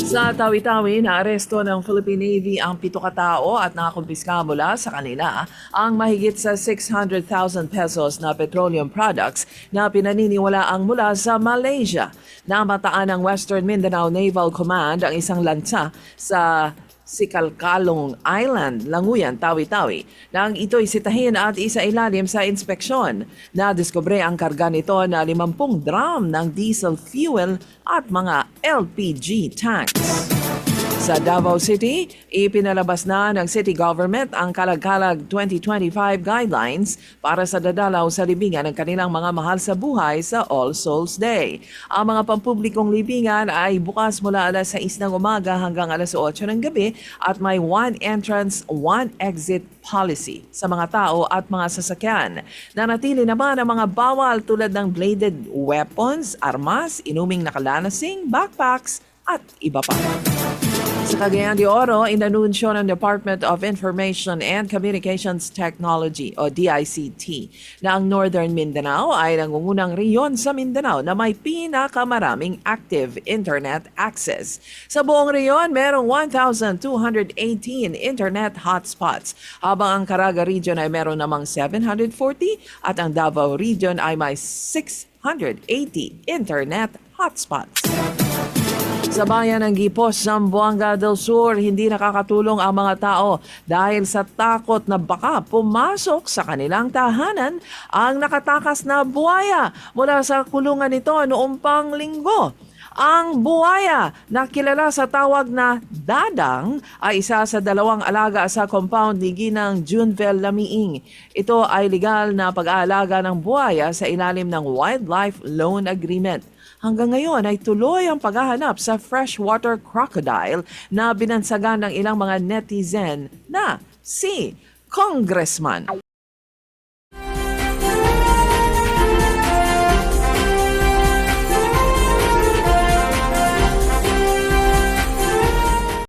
Sa Tawi-Tawi, naaresto ng Philippine Navy ang 7 katao at nakakumpiska mula sa kanila ang mahigit sa 600,000 pesos na petroleum products na pinaniniwalaang mula sa Malaysia. Namataan ng Western Mindanao Naval Command ang isang lansa sa Sikalkalong Island, Languyan, Tawi-Tawi, nang ito'y sitahin at isailalim sa inspeksyon. Nadiskubre ang karga nito na 50 drum ng diesel fuel at mga LPG tanks. Sa Davao City, ipinalabas na ng city government ang Kalag-Kalag 2025 guidelines para sa dadalaw sa libingan ng kanilang mga mahal sa buhay sa All Souls Day. Ang mga pampublikong libingan ay bukas mula alas 6 ng umaga hanggang alas 8 ng gabi at may one entrance, one exit policy sa mga tao at mga sasakyan. Nanatili naman ang mga bawal tulad ng bladed weapons, armas, inuming nakalanasing, backpacks at iba pa. Sa Cagayan de Oro, inanunsyo ng Department of Information and Communications Technology o DICT na ang Northern Mindanao ay nangungunang riyon sa Mindanao na may pinakamaraming active internet access. Sa buong riyon, merong 1,218 internet hotspots, habang ang Caraga region ay meron namang 740 at ang Davao region ay may 680 internet hotspots. Sa bayan ng Gipos, Zamboanga del Sur, hindi nakakatulong ang mga tao dahil sa takot na baka pumasok sa kanilang tahanan ang nakatakas na buwaya mula sa kulungan nito noong Panglinggo. Ang buwaya na kilala sa tawag na dadang ay isa sa 2 alaga sa compound ni Ginang Junvel Lamiing. Ito ay legal na pag-aalaga ng buwaya sa ilalim ng Wildlife Loan Agreement. Hanggang ngayon ay tuloy ang paghahanap sa freshwater crocodile na binansagan ng ilang mga netizen na si Congressman